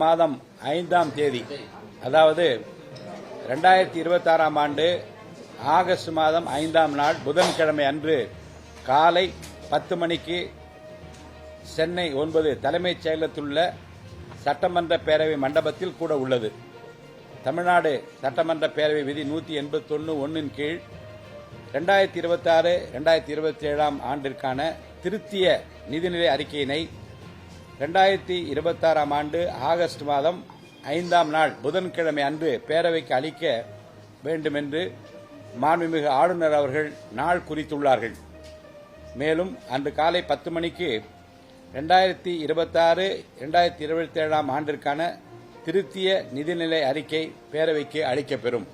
மாதம் 5ஆம் தேதி, அதாவது 2026ஆம் ஆண்டு ஆகஸ்ட் மாதம் 5ஆம் நாள் புதன்கிழமை அன்று காலை 10 மணிக்கு சென்னை 9 தலைமைச் செயலகத்தில் உள்ள சட்டமன்ற பேரவை மண்டபத்தில் கூட உள்ளது. தமிழ்நாடு சட்டமன்ற பேரவை விதி 181(1) கீழ் 2026-2027 ஆண்டிற்கான திருத்திய நிதிநிலை அறிக்கையினை 2026ஆம் ஆண்டு ஆகஸ்ட் மாதம் 5ஆம் நாள் புதன்கிழமை அன்று பேரவைக்கு அளிக்க வேண்டும் என்று மாண்புமிகு ஆளுநர் அவர்கள் நாள் குறித்துள்ளார்கள். மேலும் அன்று காலை 10 மணிக்கு 2026-2027 ஆண்டிற்கான திருத்திய நிதிநிலை அறிக்கை பேரவைக்கு அளிக்கப்பெறும்.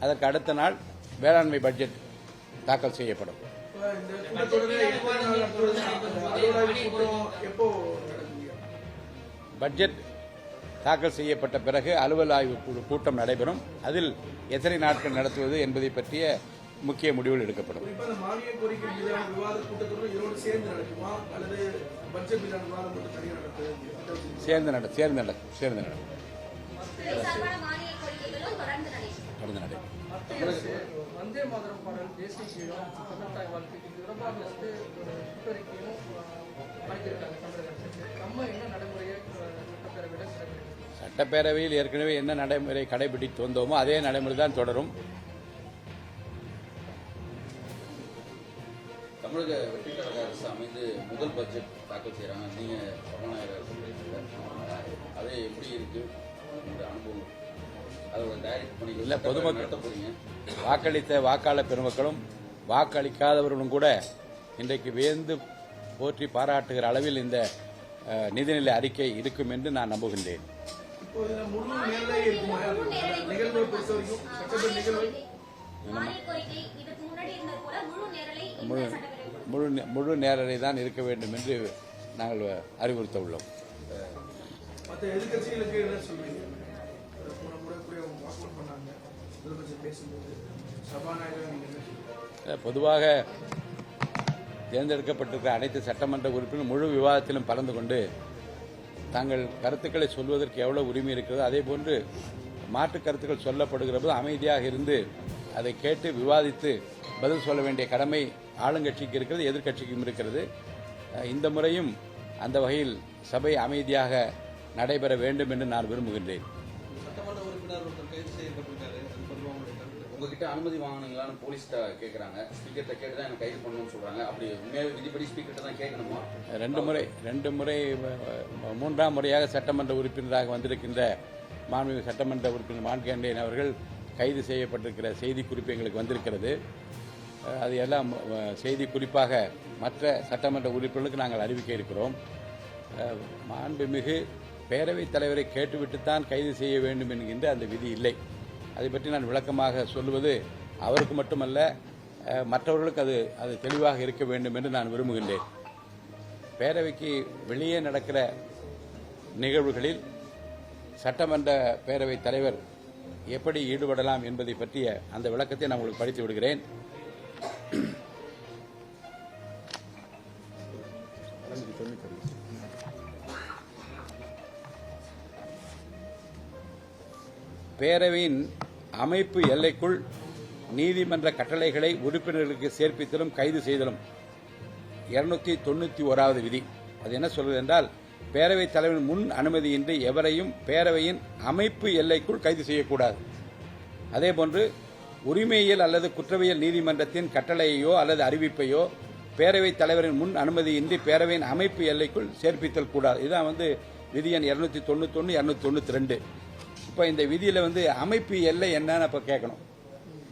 அதற்கு அடுத்த நாள் வேளாண்மை பட்ஜெட் தாக்கல் செய்யப்படும். பட்ஜெட் தாக்கல் செய்யப்பட்ட பிறகு அலுவல் ஆய்வு கூட்டம் நடைபெறும். அதில் எத்தனை நாட்கள் நடத்துவது என்பதை பற்றிய முக்கிய முடிவுகள் எடுக்கப்படும். சேர்ந்து நடக்கும். வந்தே மாதரம் பாடல் தேசிய கீழம் தமிழ்தாய் வாழ்க்கை இது தொடர்பாக கூட்டறிக்கையும் அளித்திருக்காங்க தமிழகத்துக்கு. நம்ம என்ன நடைமுறையை சட்டப்பேரவையில் ஏற்கனவே என்ன நடைமுறை கடைபிடித்து வந்தோமோ அதே நடைமுறை தான் தொடரும். தமிழக வெற்றிக்கழக அரசு அமைந்து முதல் பட்ஜெட் தாக்கல் செய்யறாங்க. நீங்க சபாநாயகர் சொல்றீங்க, அது எப்படி இருக்கு அனுபவம்? இல்ல, பொதுமக்கள் வாக்களித்த வாக்காளர் பெருமக்களும் வாக்களிக்காதவர்களும் கூட இன்றைக்கு வியந்து போற்றி பாராட்டுகிற அளவில் இந்த நிதிநிலை அறிக்கை இருக்கும் என்று நான் நம்புகின்றேன். முழு நேரலை தான் இருக்க வேண்டும் என்று நாங்கள் அறிவுறுத்த உள்ளோம். பொதுவாக தேர்ந்தெடுக்கப்பட்டிருக்கிற அனைத்து சட்டமன்ற உறுப்பினரும் முழு விவாதத்திலும் கலந்து கொண்டு தங்கள் கருத்துக்களை சொல்வதற்கு எவ்வளவு உரிமை இருக்கிறதோ அதே போன்று மாற்று கருத்துக்கள் சொல்லப்படுகிற போது அமைதியாக இருந்து அதை கேட்டு விவாதித்து பதில் சொல்ல வேண்டிய கடமை ஆளுங்கட்சிக்கு இருக்கிறது, எதிர்க்கட்சிக்கும் இருக்கிறது. இந்த முறையும் அந்த வகையில் சபை அமைதியாக நடைபெற வேண்டும் என்று நான் விரும்புகின்றேன். உங்ககிட்ட அனுமதி வாங்கினீங்களான்னு போலீஸ்கிட்ட கேட்கறாங்க. ஸ்பீக்கர்கிட்ட கேட்டு தான் எனக்கு கைது பண்ணணும்னு சொல்றாங்க. அப்படி உண்மையாவே விதிப்படி ஸ்பீக்கர்கிட்ட தான் கேட்கணுமா? ரெண்டு முறை 3ஆம் முறையாக சட்டமன்ற உறுப்பினராக வந்திருக்கின்ற மாண்புமிகு சட்டமன்ற உறுப்பினர் மான்கேண்டேன் அவர்கள் கைது செய்யப்பட்டிருக்கிற செய்தி குறிப்பு எங்களுக்கு வந்திருக்கிறது. அது எல்லாம் செய்தி குறிப்பாக மற்ற சட்டமன்ற உறுப்பினர்களுக்கு நாங்கள் அறிவிக்க இருக்கிறோம். மாண்புமிகு பேரவைத் தலைவரை கேட்டுவிட்டுத்தான் கைது செய்ய வேண்டும் என்கின்ற அந்த விதி இல்லை. அதை பற்றி நான் விளக்கமாக சொல்லுவது அவருக்கு மட்டுமல்ல, மற்றவர்களுக்கு அது தெளிவாக இருக்க வேண்டும் என்று நான் விரும்புகின்றேன். பேரவைக்கு வெளியே நடக்கிற நிகழ்வுகளில் சட்டமன்ற பேரவைத் தலைவர் எப்படி ஈடுபடலாம் என்பதை பற்றிய அந்த விளக்கத்தை நான் உங்களுக்கு படித்து விடுகிறேன். பேரவையின் அமைப்பு எல்லைக்குள் நீதிமன்ற கட்டளைகளை உறுப்பினர்களுக்கு சேர்ப்பித்தலும் கைது செய்தலும் 291வது விதி. அது என்ன சொல்வது என்றால், பேரவைத் தலைவரின் முன் அனுமதியின்றி எவரையும் பேரவையின் அமைப்பு எல்லைக்குள் கைது செய்யக்கூடாது. அதேபோன்று உரிமையியல் அல்லது குற்றவியல் நீதிமன்றத்தின் கட்டளையோ அல்லது அறிவிப்பையோ பேரவைத் தலைவரின் முன் அனுமதியின்றி பேரவையின் அமைப்பு எல்லைக்குள் சேர்ப்பித்தல் கூடாது. இதுதான் விதி எண் 291, 292. இப்போ இந்த விதியில் அமைப்பு எல்லை என்னன்னு அப்போ கேட்கணும்.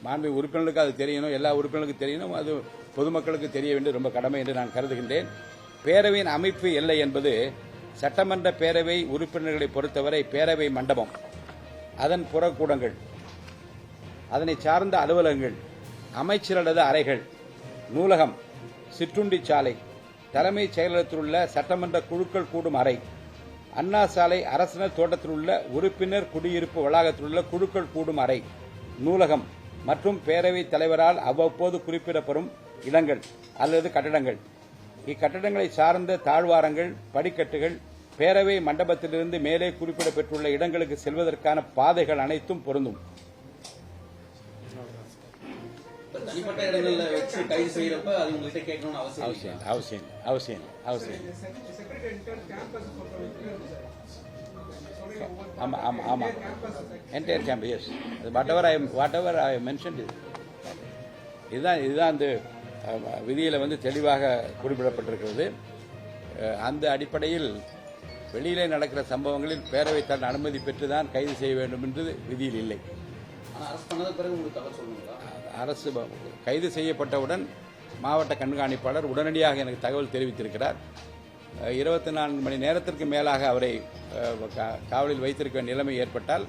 மாண்பு உறுப்பினர்களுக்கு அது தெரியணும், எல்லா உறுப்பினர்களுக்கும் தெரியணும், அது பொதுமக்களுக்கு தெரிய வேண்டிய ரொம்ப கடமை என்று நான் கருதுகின்றேன். பேரவையின் அமைப்பு எல்லை என்பது சட்டமன்ற பேரவை உறுப்பினர்களை பொறுத்தவரை பேரவை மண்டபம், அதன் புறக்கூடங்கள், அதனை சார்ந்த அலுவலகங்கள், அமைச்சர் அல்லது அறைகள், நூலகம், சிற்றுண்டி சாலை, தலைமைச் செயலகத்தில் உள்ள சட்டமன்ற குழுக்கள் கூடும் அறை, அண்ணா சாலை அரசினர் தோட்டத்தில் உள்ள உறுப்பினர் குடியிருப்பு வளாகத்தில் உள்ள குழுக்கள் கூடும் அறை, நூலகம், மற்றும் பேரவைத் தலைவரால் அவ்வப்போது குறிப்பிடப்படும் இடங்கள் அல்லது கட்டடங்கள். இக்கட்டடங்களை சார்ந்த தாழ்வாரங்கள், படிக்கட்டுகள், பேரவை மண்டபத்திலிருந்து மேலே குறிப்பிடப்பட்டுள்ள இடங்களுக்கு செல்வதற்கான பாதைகள் அனைத்தும் பொருந்தும். தனிப்பட்ட இடங்கள்ல வச்சு கைது செய்யறப்ப அது உங்கள்கிட்ட கேட்கணும்னு அவசியம். ஆமா entire campus. Yes, whatever I ஐ மென்ஷன்ட். இதுதான் அந்த விதியில் தெளிவாக குறிப்பிடப்பட்டிருக்கிறது. அந்த அடிப்படையில் வெளியிலே நடக்கிற சம்பவங்களில் பேரவைத் தலைவர் அனுமதி பெற்றுதான் கைது செய்ய வேண்டும் என்று விதியில் இல்லை. அரசு கைது செய்யப்பட்டவுடன் மாவட்ட கண்காணிப்பாளர் உடனடியாக எனக்கு தகவல் தெரிவித்திருக்கிறார். 24 மணி நேரத்திற்கு மேலாக அவரை காவலில் வைத்திருக்க நிலைமை ஏற்பட்டால்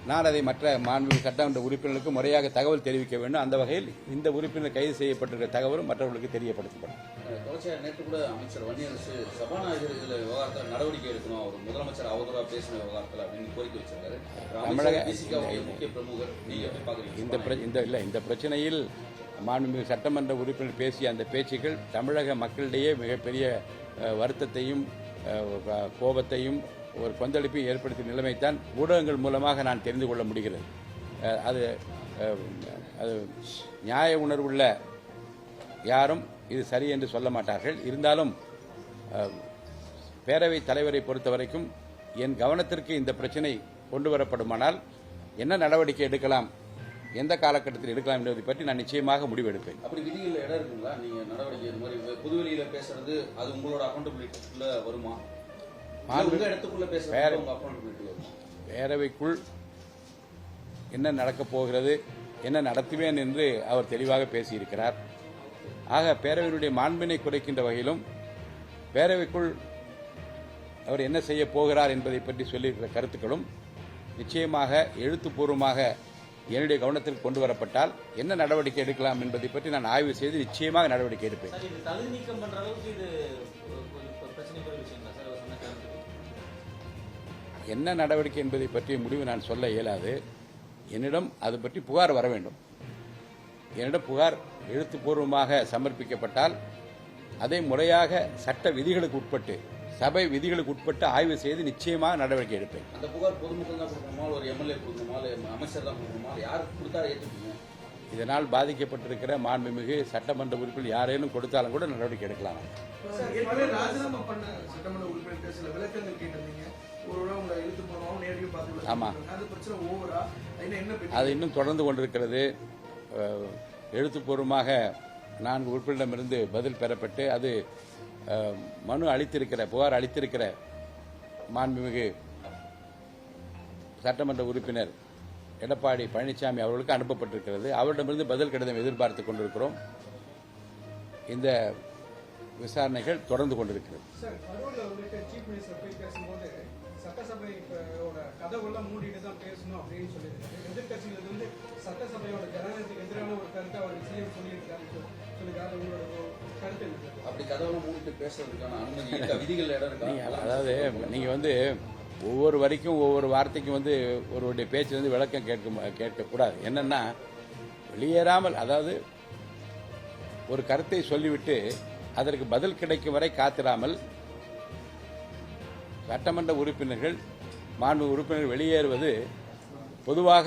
நான் அதை மற்ற மாண்புமிகு சட்டமன்ற உறுப்பினர்களுக்கு முறையாக தகவல் தெரிவிக்க வேண்டும். அந்த வகையில் இந்த உறுப்பினர் கைது செய்யப்பட்டிருக்கிற தகவலும் மற்றவர்களுக்கு தெரியப்படுத்தப்படும். நேற்று கூட அமைச்சர் வன்னியரசு சபாநாயகர் இதில் விவகாரத்தில் நடவடிக்கை எடுக்கணும், அவர் முதலமைச்சர் அவதூறாக பேசின விவகாரத்தில் அப்படின்னு கோரிக்கை வச்சிருக்காரு. முக்கிய பிரமுகர், நீங்க எப்படி பாக்குறீங்க? இந்த பிரச்சனையில் மாண்புமிகு சட்டமன்ற உறுப்பினர் பேசிய அந்த பேச்சுக்கள் தமிழக மக்களிடையே மிகப்பெரிய வருத்தத்தையும் கோபத்தையும் ஒரு கொந்தளிப்பையும் ஏற்படுத்திய நிலைமைத்தான் ஊடகங்கள் மூலமாக நான் தெரிந்து கொள்ள முடிகிறது. அது நியாய உணர்வுள்ள யாரும் இது சரி என்று சொல்ல மாட்டார்கள். இருந்தாலும் பேரவைத் தலைவரை பொறுத்தவரைக்கும் என் கவனத்திற்கு இந்த பிரச்சனை கொண்டு வரப்படுமானால் என்ன நடவடிக்கை எடுக்கலாம், எந்த காலகட்டத்தில் எடுக்கலாம் என்பதை பற்றி நான் நிச்சயமாக முடிவெடுப்பேன். அப்படி விதிகளில் இடம் இருக்குங்களா? நீங்க நடவடிக்கை இந்த மாதிரி பொதுவெளியில பேசுறது அது உங்களோட அக்கௌண்டபிலிட்டிக்குள்ள வருமா? பேரவைக்குள் என்ன நடக்கப் போகிறது, என்ன நடத்துவேன் என்று அவர் தெளிவாக பேசியிருக்கிறார். ஆக பேரவையினுடைய மாண்பினை குறைக்கின்ற வகையிலும் பேரவைக்குள் அவர் என்ன செய்ய போகிறார் என்பதை பற்றி சொல்லியிருக்கிற கருத்துக்களும் நிச்சயமாக எழுத்துப்பூர்வமாக என்னுடைய கவனத்தில் கொண்டு வரப்பட்டால் என்ன நடவடிக்கை எடுக்கலாம் என்பதை பற்றி நான் ஆய்வு செய்து நிச்சயமாக நடவடிக்கை எடுப்பேன். என்ன நடவடிக்கை என்பதை பற்றிய முடிவு நான் சொல்ல இயலாது. என்னிடம் அது பற்றி புகார் வர வேண்டும். என்னிடம் புகார் எழுத்துப்பூர்வமாக சமர்ப்பிக்கப்பட்டால் அதை முறையாக சட்ட விதிகளுக்கு உட்பட்டு, சபை விதிகளுக்கு உட்பட்டு ஆய்வு செய்து நிச்சயமாக நடவடிக்கை எடுப்பேன். அந்த புகார் பொதுமக்கள் தான் கொடுக்கணுமா, ஒரு எம்எல்ஏ கொடுக்கணுமா, அமைச்சர் தான் கொடுக்கணுமா, யார் கொடுத்தா ஏற்றுக்கணும்? இதனால் பாதிக்கப்பட்டிருக்கிற மாண்புமிகு சட்டமன்ற உறுப்பினர் யாரேனும் கொடுத்தாலும் கூட நடவடிக்கை எடுக்கலாம். ஆமா, அது இன்னும் தொடர்ந்து கொண்டிருக்கிறது. எழுத்துப்பூர்வமாக 4 உறுப்பினரிடமிருந்து பதில் பெறப்பட்டு அது புகார் அளித்திருக்கிற மாண்புமிகு சட்டமன்ற உறுப்பினர் எடப்பாடி பழனிசாமி அவர்களுக்கு அனுப்பப்பட்டிருக்கிறது. அவரிடமிருந்து பதில் கடிதம் எதிர்பார்த்துக் கொண்டிருக்கிறோம். இந்த விசாரணைகள் தொடர்ந்து கொண்டிருக்கிறது. சட்டசபையோட கதவுலாம் மூடிட்டு தான் பேசணும் அப்படின்னு சொல்லியிருக்காரு. எதிர்கட்சிகள் வந்து சட்டசபையோட ஜனநாயகத்துக்கு எதிரான ஒரு கருத்தை அவர் சிஎம் சொல்லியிருக்காரு. உங்களோட கருத்து என்ன? அப்படி கதவுலாம் மூடிட்டு பேசுறதுக்கான அனுமதி விதிகள் இடம் இருக்கா? அதாவது நீங்க ஒவ்வொரு வரைக்கும் ஒவ்வொரு வார்த்தைக்கும் ஒருவருடைய பேச்சு விளக்கம் கேட்கக்கூடாது. என்னன்னா வெளியேறாமல், அதாவது ஒரு கருத்தை சொல்லிவிட்டு அதற்கு பதில் கிடைக்கும் வரை காத்திராமல் சட்டமன்ற உறுப்பினர்கள் மாண்பு உறுப்பினர்கள் வெளியேறுவது பொதுவாக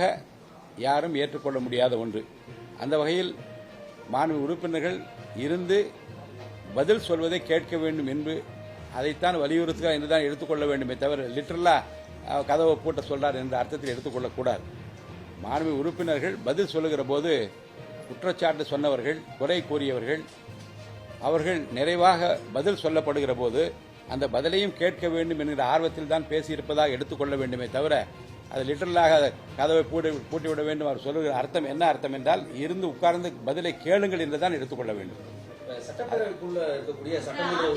யாரும் ஏற்றுக்கொள்ள முடியாத ஒன்று. அந்த வகையில் மாண்பு உறுப்பினர்கள் இருந்து பதில் சொல்வதை கேட்க வேண்டும் என்று அதைத்தான் வலியுறுத்துகிறார் என்றுதான் எடுத்துக்கொள்ள வேண்டுமே தவிர லிட்டரலா கதவை பூட்ட சொல்றார் என்ற அர்த்தத்தில் எடுத்துக்கொள்ளக்கூடாது. மாண்பு உறுப்பினர்கள் பதில் சொல்லுகிற போது குற்றச்சாட்டு சொன்னவர்கள், குறை கூறியவர்கள், அவர்கள் நிறைவாக பதில் சொல்லப்படுகிற போது அந்த பதிலையும் கேட்க வேண்டும் என்கிற ஆர்வத்தில் தான் பேசியிருப்பதாக எடுத்துக்கொள்ள வேண்டுமே தவிர அது லிட்டரலாக கதவை பூட்டிவிட வேண்டும். அவர் சொல்லுகிற அர்த்தம் என்ன அர்த்தம் என்றால் இருந்து உட்கார்ந்து பதிலை கேளுங்கள் என்றுதான் எடுத்துக்கொள்ள வேண்டும். சட்டப்பேரவைக்குள்ள இருக்கக்கூடிய சட்டமன்ற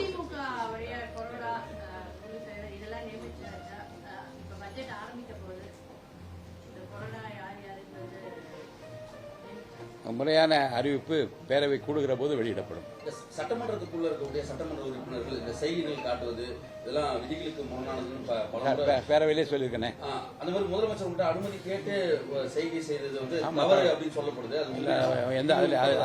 முறையான அறிவிப்பு பேரவை கூடுகிற போது வெளியிடப்படும். இந்த சட்டமன்றத்துக்குள்ள இருக்கக்கூடிய சட்டமன்ற உறுப்பினர்கள் இந்த செய்திகள் காட்டுவது இதெல்லாம் விதிகளுக்கு முரணானதுன்னு பல முறை பேரவையிலே சொல்லியிருக்கேனே. அந்த மாதிரி முதலமைச்சர் கிட்ட அனுமதி கேட்டு செய்கை செய்யறது வந்து தவறு அப்படின்னு சொல்லப்படுது.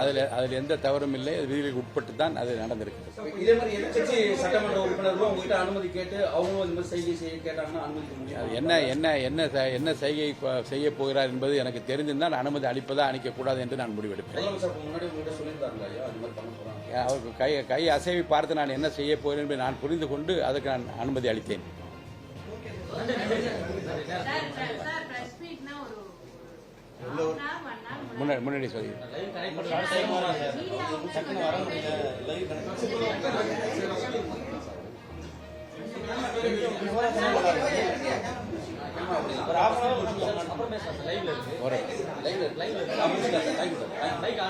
அது அதில் எந்த தவறும் இல்லை. அது விதிகளுக்கு உட்பட்டு தான் அது நடந்திருக்கு. இதே மாதிரி எதிர்க்கட்சி சட்டமன்ற உறுப்பினர்களும் உங்ககிட்ட அனுமதி கேட்டு அவங்களும் இந்த மாதிரி செய்கை செய்ய கேட்டாங்கன்னா அனுமதிக்க முடியும். அது என்ன செய்கை செய்ய போகிறார் என்பது எனக்கு தெரிந்திருந்தால் அனுமதி அளிப்பதா அளிக்கக்கூடாது என்று நான் முடிவெடுப்பேன். முதலமைச்சர் முன்னாடி உங்ககிட்ட சொல்லியிருந்தாருங்க ஐயா அது மாதிரி பண்ண போறாங்க. அவருக்கு கை அசைவை பார்த்து நான் என்ன செய்ய போகிறேன் என்பதை நான் புரிந்து கொண்டு அதுக்கு நான் அனுமதி அளித்தேன். முன்னாடி சொல்லி ஒரு